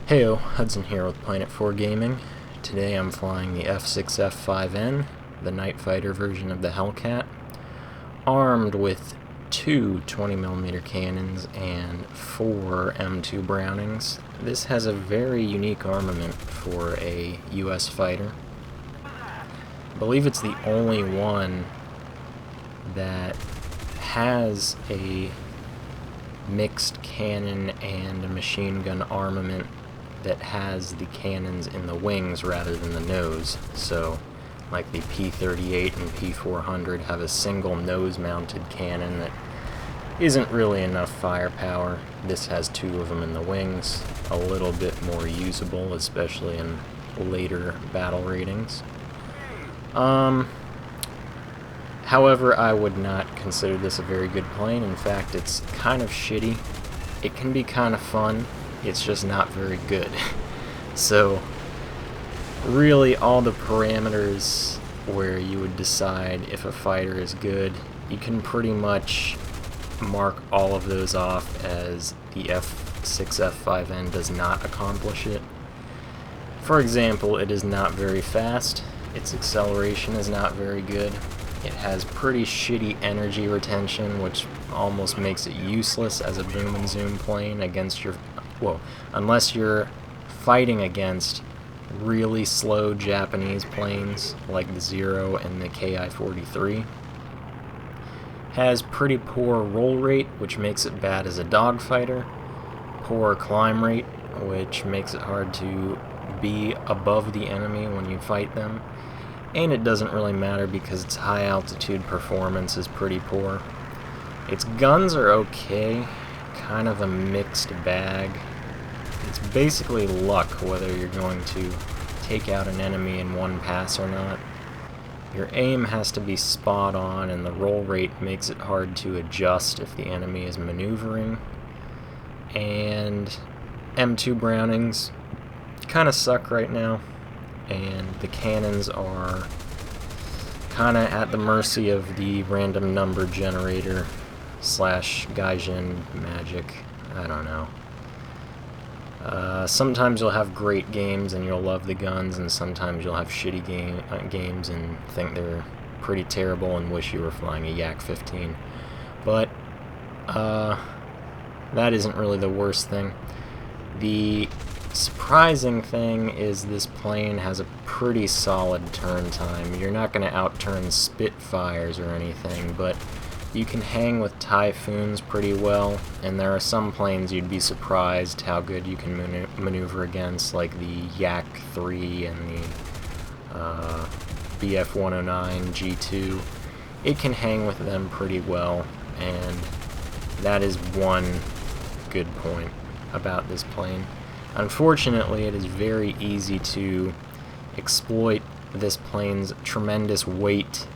Heyo, Hudson here with Planet 4 Gaming. Today I'm flying the F6F-5N, the night fighter version of the Hellcat, armed with two 20mm cannons and 4 M2 Brownings. This has a very unique armament for a US fighter. I believe it's the only one that has a mixed cannon and a machine gun armament that has the cannons in the wings rather than the nose. So, like the P-38 and P-400 have a single nose-mounted cannon that isn't really enough firepower. This has 2 of them in the wings, a little bit more usable, especially in later battle ratings. However, I would not consider this a very good plane. In fact, it's kind of shitty. It can be kind of fun. It's just not very good. So, really all the parameters where you would decide if a fighter is good, you can pretty much mark all of those off as the F6F-5N does not accomplish it. For example, it is not very fast. Its acceleration is not very good. It has pretty shitty energy retention, which almost makes it useless as a boom and zoom plane against your... well, unless you're fighting against really slow Japanese planes like the Zero and the Ki-43. Has pretty poor roll rate, which makes it bad as a dogfighter. Poor climb rate, which makes it hard to be above the enemy when you fight them. And it doesn't really matter because its high altitude performance is pretty poor. Its guns are okay, kind of a mixed bag. It's basically luck whether you're going to take out an enemy in one pass or not. Your aim has to be spot on, and the roll rate makes it hard to adjust if the enemy is maneuvering. And M2 Brownings kind of suck right now, and the cannons are kind of at the mercy of the random number generator slash Gaijin magic. I don't know. Sometimes you'll have great games and you'll love the guns, and sometimes you'll have shitty games and think they're pretty terrible and wish you were flying a Yak-15. But that isn't really the worst thing. The surprising thing is this plane has a pretty solid turn time. You're not going to outturn Spitfires or anything, but you can hang with Typhoons pretty well, and there are some planes you'd be surprised how good you can maneuver against, like the Yak-3 and the BF-109 G2. It can hang with them pretty well, and that is one good point about this plane. Unfortunately, it is very easy to exploit this plane's tremendous weight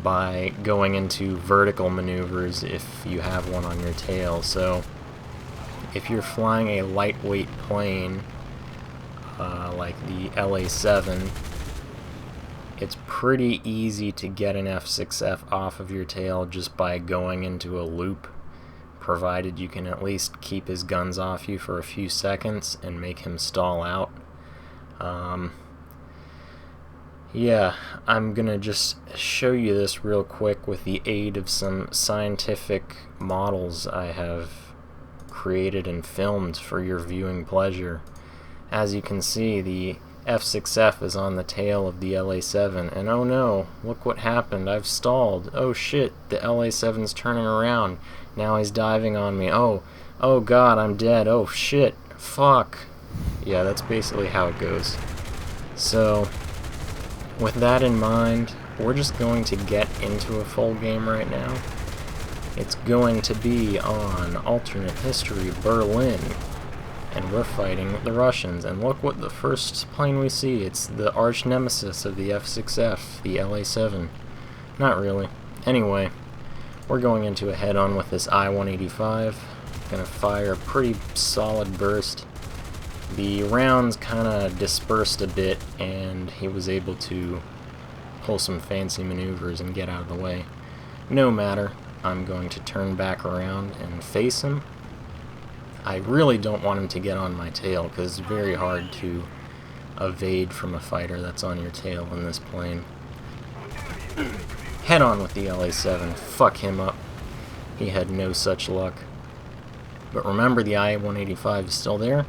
by going into vertical maneuvers if you have one on your tail. So if you're flying a lightweight plane like the LA-7, it's pretty easy to get an F6F off of your tail just by going into a loop, provided you can at least keep his guns off you for a few seconds and make him stall out. Yeah, I'm gonna just show you this real quick with the aid of some scientific models I have created and filmed for your viewing pleasure. As you can see, the F6F is on the tail of the LA-7, and oh no, look what happened, I've stalled. Oh shit, the LA-7's turning around. Now he's diving on me. Oh god, I'm dead. Oh shit, fuck. Yeah, that's basically how it goes. So, with that in mind, we're just going to get into a full game right now. It's going to be on alternate history Berlin, and we're fighting the Russians. And look what the first plane we see. It's the arch nemesis of the F6F, the LA-7. Not really. Anyway, we're going into a head-on with this I-185. Gonna fire a pretty solid burst. The rounds kind of dispersed a bit, and he was able to pull some fancy maneuvers and get out of the way. No matter, I'm going to turn back around and face him. I really don't want him to get on my tail, because it's very hard to evade from a fighter that's on your tail in this plane. Head on with the LA-7. Fuck him up. He had no such luck. But remember, the I-185 is still there.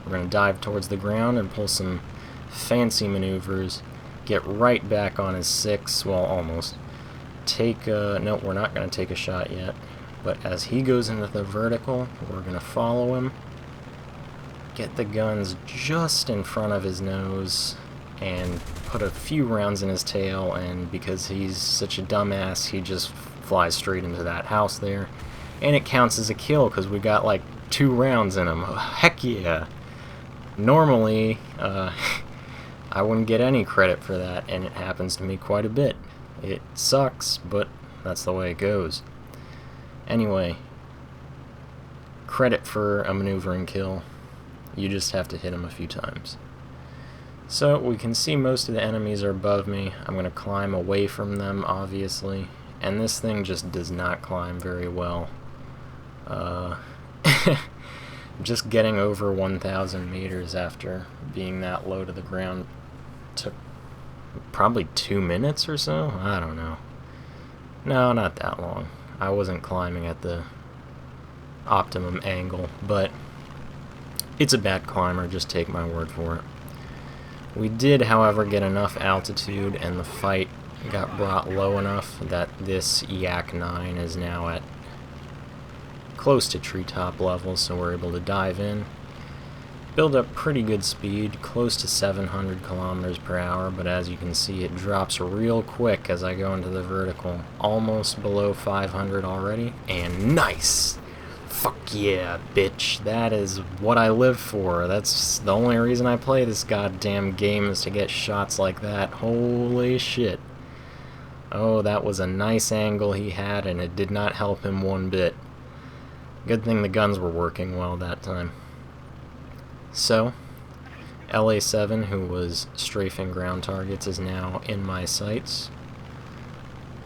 We're going to dive towards the ground and pull some fancy maneuvers. Get right back on his 6, well, almost. No, we're not going to take a shot yet. But as he goes into the vertical, we're going to follow him. Get the guns just in front of his nose and put a few rounds in his tail, and because he's such a dumbass, he just flies straight into that house there. And it counts as a kill because we got like 2 rounds in him. Oh, heck yeah. Normally, I wouldn't get any credit for that, and it happens to me quite a bit. It sucks, but that's the way it goes. Anyway, credit for a maneuvering kill. You just have to hit him a few times. So we can see most of the enemies are above me. I'm going to climb away from them, obviously. And this thing just does not climb very well. Just getting over 1,000 meters after being that low to the ground took probably 2 minutes or so? I don't know. No, not that long. I wasn't climbing at the optimum angle, but it's a bad climber, just take my word for it. We did, however, get enough altitude, and the fight got brought low enough that this Yak 9 is now at close to treetop level, so we're able to dive in. Build up pretty good speed, close to 700 kilometers per hour, but as you can see, it drops real quick as I go into the vertical. Almost below 500 already, and nice! Fuck yeah, bitch. That is what I live for. That's the only reason I play this goddamn game, is to get shots like that. Holy shit. Oh, that was a nice angle he had, and it did not help him one bit. Good thing the guns were working well that time. So, LA-7, who was strafing ground targets, is now in my sights.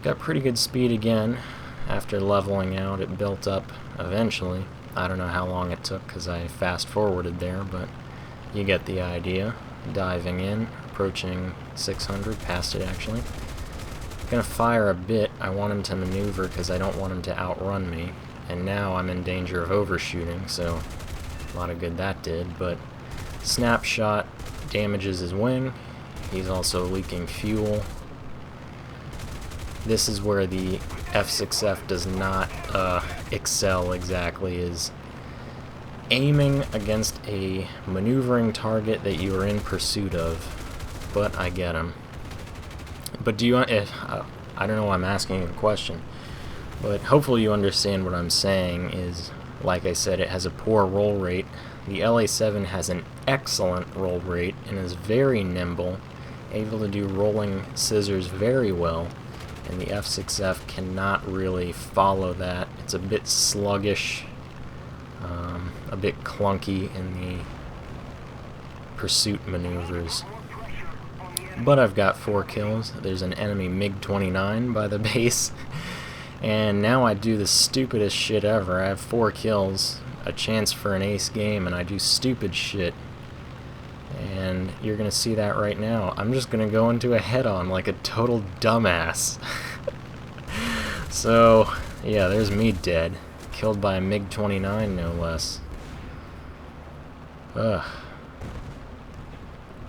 Got pretty good speed again. After leveling out, it built up eventually. I don't know how long it took because I fast-forwarded there, but you get the idea. Diving in, approaching 600, past it actually. Gonna fire a bit. I want him to maneuver because I don't want him to outrun me. And now I'm in danger of overshooting, so a lot of good that did, but snapshot damages his wing. He's also leaking fuel. This is where the F6F does not excel exactly, is aiming against a maneuvering target that you are in pursuit of. But I get him. But do you I don't know why I'm asking a question, but hopefully you understand what I'm saying is, like I said, it has a poor roll rate. The LA-7 has an excellent roll rate and is very nimble, able to do rolling scissors very well, and the F6F cannot really follow that. It's a bit sluggish, a bit clunky in the pursuit maneuvers. But I've got 4 kills. There's an enemy MiG-29 by the base. And now I do the stupidest shit ever. I have 4 kills, a chance for an ace game, and I do stupid shit. And you're gonna see that right now. I'm just gonna go into a head-on like a total dumbass. So, yeah, there's me dead. Killed by a MiG-29, no less. Ugh.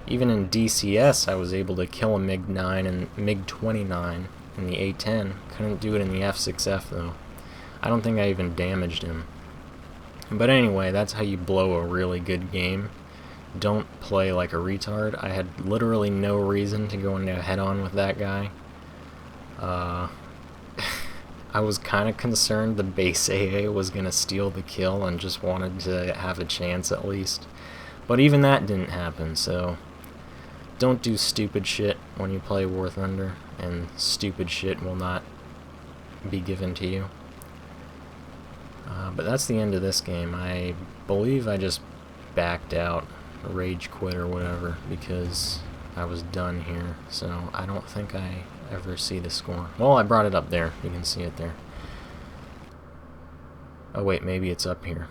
Even in DCS, I was able to kill a MiG-9 and MiG-29 in the A-10. Couldn't do it in the F6F, though. I don't think I even damaged him. But anyway, that's how you blow a really good game. Don't play like a retard. I had literally no reason to go into a head-on with that guy. I was kind of concerned the base AA was going to steal the kill and just wanted to have a chance at least. But even that didn't happen, so don't do stupid shit when you play War Thunder, and stupid shit will not be given to you. But that's the end of this game. I believe I just backed out, rage quit or whatever, because I was done here, so I don't think I ever see the score. Well, I brought it up there. You can see it there. Oh wait, maybe it's up here.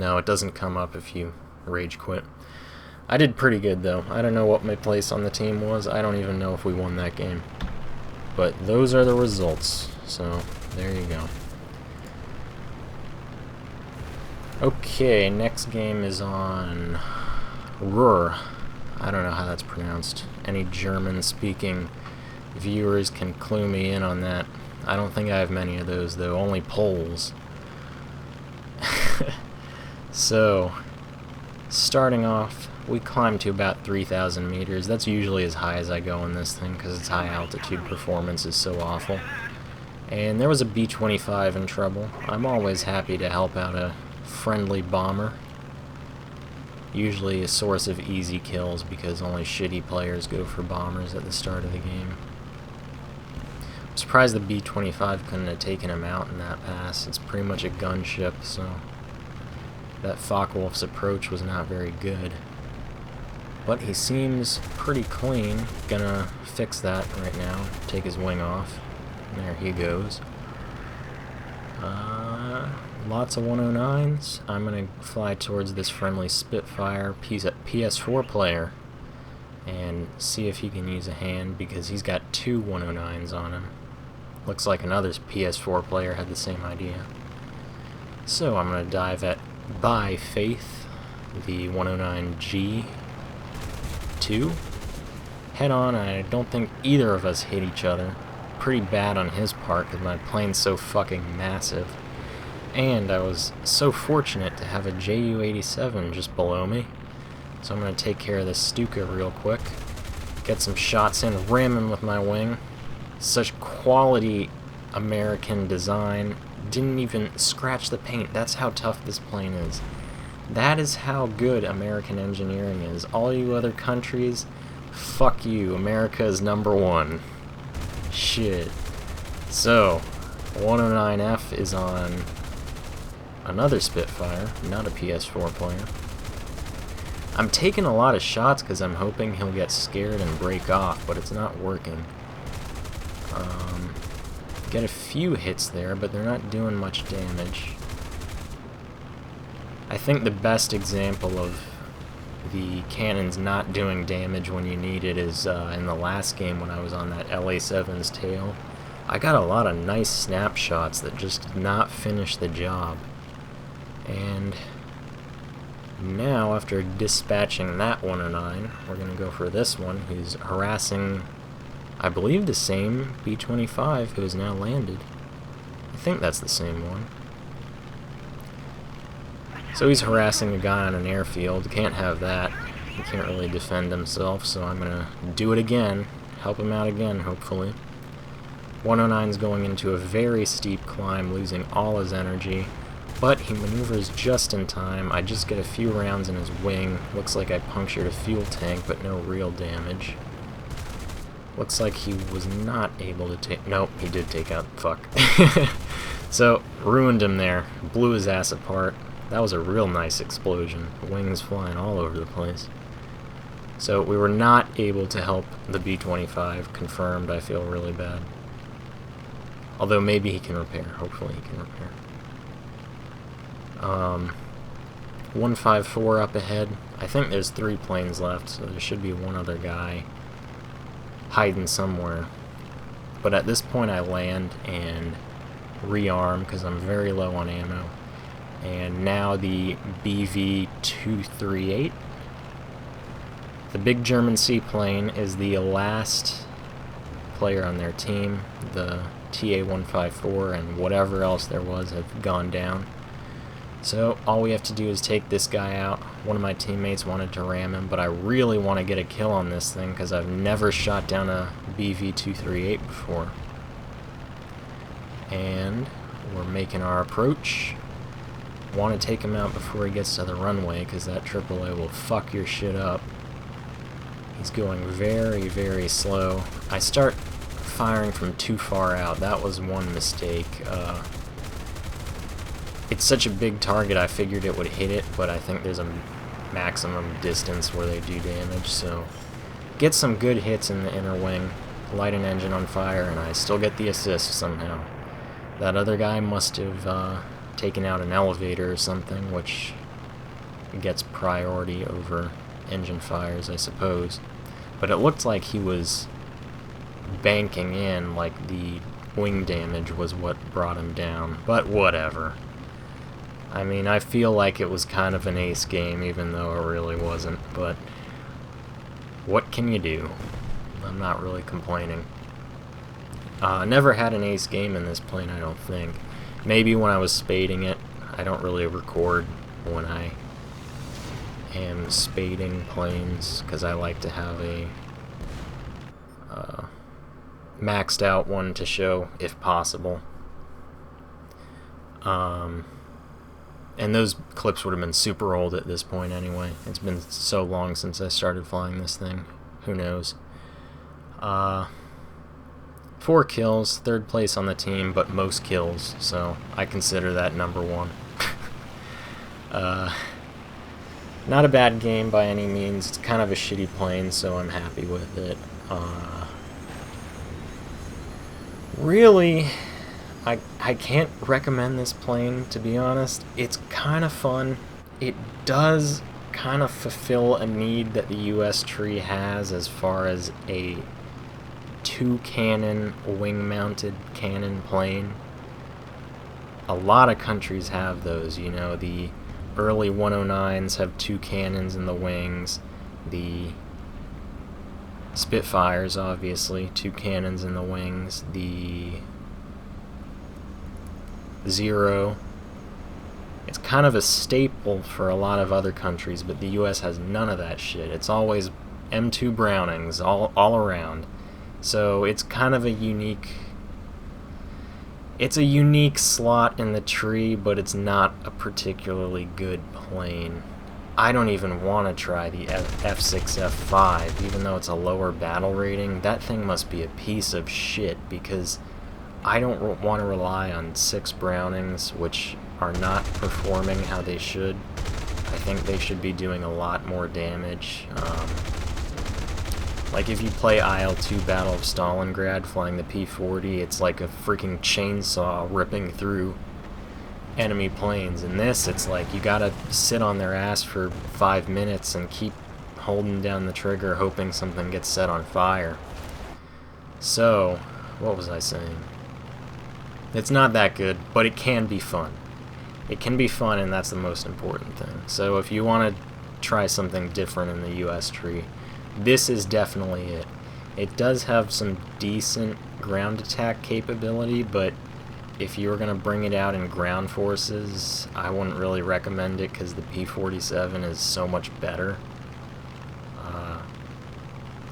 No, it doesn't come up if you rage quit. I did pretty good, though. I don't know what my place on the team was. I don't even know if we won that game. But those are the results. So, there you go. Okay, next game is on Ruhr. I don't know how that's pronounced. Any German-speaking viewers can clue me in on that. I don't think I have many of those, though. Only Poles. So, starting off, we climbed to about 3,000 meters. That's usually as high as I go in this thing, because its high altitude performance is so awful. And there was a B-25 in trouble. I'm always happy to help out a friendly bomber. Usually a source of easy kills, because only shitty players go for bombers at the start of the game. I'm surprised the B-25 couldn't have taken him out in that pass. It's pretty much a gunship, so that Focke-Wulf's approach was not very good. But he seems pretty clean. Gonna fix that right now. Take his wing off. There he goes. Lots of 109s. I'm gonna fly towards this friendly Spitfire PS4 player and see if he can use a hand, because he's got two 109s on him. Looks like another PS4 player had the same idea. So I'm gonna dive at By Faith, the 109G2. Head on. I don't think either of us hit each other. Pretty bad on his part, because my plane's so fucking massive. And I was so fortunate to have a Ju-87 just below me. So I'm going to take care of this Stuka real quick. Get some shots in, ram him with my wing. Such quality American design. Didn't even scratch the paint. That's how tough this plane is. That is how good American engineering is. All you other countries, fuck you. America is #1. Shit. So, 109F is on another Spitfire, not a PS4 player. I'm taking a lot of shots because I'm hoping he'll get scared and break off, but it's not working. Get a few hits there, but they're not doing much damage. I think the best example of the cannons not doing damage when you need it is in the last game when I was on that LA-7's tail. I got a lot of nice snapshots that just did not finish the job. And now, after dispatching that 109, we're going to go for this one, who's harassing, I believe, the same B-25 who has now landed. I think that's the same one. So he's harassing a guy on an airfield. Can't have that. He can't really defend himself, so I'm going to do it again. Help him out again, hopefully. 109's going into a very steep climb, losing all his energy. But he maneuvers just in time. I just get a few rounds in his wing. Looks like I punctured a fuel tank, but no real damage. Looks like he was not able to take... Nope, he did take out... Fuck. So, ruined him there. Blew his ass apart. That was a real nice explosion. Wings flying all over the place. So, we were not able to help the B-25. Confirmed. I feel really bad. Although maybe he can repair. Hopefully he can repair. 154 up ahead. I think there's 3 planes left, so there should be one other guy hiding somewhere. But at this point I land and rearm because I'm very low on ammo. And now the BV-238. The big German seaplane is the last player on their team. The TA-154 and whatever else there was have gone down. So all we have to do is take this guy out. One of my teammates wanted to ram him, but I really want to get a kill on this thing because I've never shot down a BV-238 before. And we're making our approach. Want to take him out before he gets to the runway because that AAA will fuck your shit up. He's going very, very slow. I start firing from too far out. That was one mistake. It's such a big target, I figured it would hit it, but I think there's a maximum distance where they do damage, so get some good hits in the inner wing, light an engine on fire, and I still get the assist somehow. That other guy must have taken out an elevator or something, which gets priority over engine fires, I suppose. But it looked like he was banking in, like the wing damage was what brought him down. But whatever. I mean, I feel like it was kind of an ace game, even though it really wasn't. But what can you do? I'm not really complaining. Never had an ace game in this plane, I don't think. Maybe when I was spading it. I don't really record when I am spading planes, because I like to have a maxed out one to show, if possible. And those clips would have been super old at this point anyway. It's been so long since I started flying this thing. Who knows? 4 kills, 3rd place on the team, but most kills, so I consider that number 1. Not a bad game by any means. It's kind of a shitty plane, so I'm happy with it. Really, I can't recommend this plane, to be honest. It's kind of fun. It does kind of fulfill a need that the US tree has as far as a 2-cannon, wing-mounted cannon plane. A lot of countries have those, you know. The early 109s have 2 cannons in the wings. The Spitfires, obviously, 2 cannons in the wings. The Zero. It's kind of a staple for a lot of other countries, but the US has none of that shit. It's always M2 Brownings all around. So it's kind of a unique... It's a unique slot in the tree, but it's not a particularly good plane. I don't even want to try the F6F-5, even though it's a lower battle rating. That thing must be a piece of shit, because I don't want to rely on 6 Brownings, which are not performing how they should. I think they should be doing a lot more damage. Like if you play IL-2 Battle of Stalingrad flying the P-40, it's like a freaking chainsaw ripping through enemy planes. In this, it's like you gotta sit on their ass for 5 minutes and keep holding down the trigger, hoping something gets set on fire. So, what was I saying? It's not that good, but it can be fun. It can be fun, and that's the most important thing. So if you want to try something different in the US tree, this is definitely it. It does have some decent ground attack capability, but if you were going to bring it out in ground forces, I wouldn't really recommend it because the P-47 is so much better.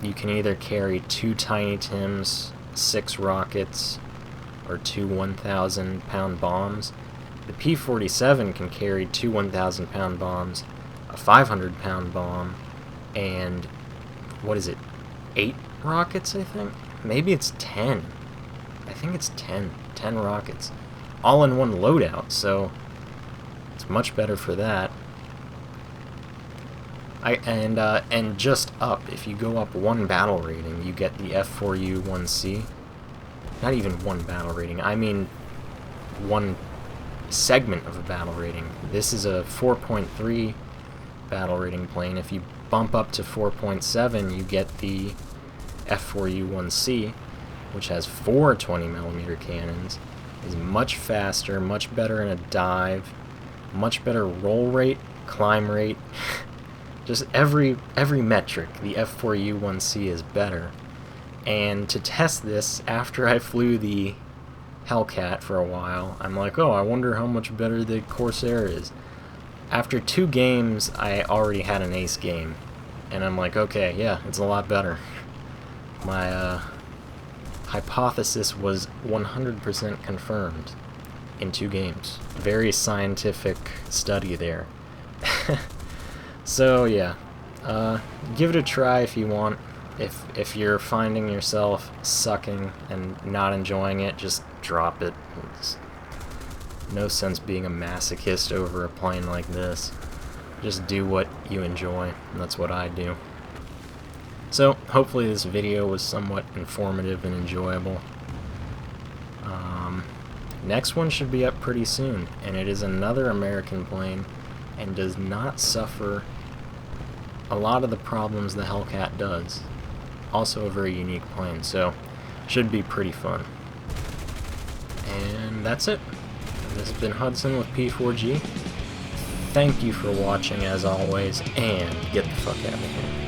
You can either carry 2 Tiny Tims, 6 rockets, or 2 1,000-pound bombs. The P-47 can carry 2 1,000-pound bombs, a 500-pound bomb, and what is it, 8 rockets, I think? Maybe it's 10. I think it's 10 rockets, all in one loadout, so it's much better for that. And just up, if you go up 1 battle rating, you get the F4U-1C. Not even 1 battle rating, I mean 1 segment of a battle rating. This is a 4.3 battle rating plane. If you bump up to 4.7, you get the F4U-1C, which has 4 20mm cannons, is much faster, much better in a dive, much better roll rate, climb rate, just every metric. The F4U-1C is better. And to test this, after I flew the Hellcat for a while, I'm like, oh, I wonder how much better the Corsair is. After 2 games, I already had an ace game, and I'm like, okay, yeah, it's a lot better. My hypothesis was 100% confirmed in 2 games. Very scientific study there. So yeah, give it a try if you want. If you're finding yourself sucking and not enjoying it, just drop it. It's no sense being a masochist over a plane like this. Just do what you enjoy, and that's what I do. So, hopefully this video was somewhat informative and enjoyable. Next one should be up pretty soon, and it is another American plane. and does not suffer a lot of the problems the Hellcat does. Also a very unique plane, so should be pretty fun. And that's it. This has been Hudson with P4G. Thank you for watching as always, and get the fuck out of here.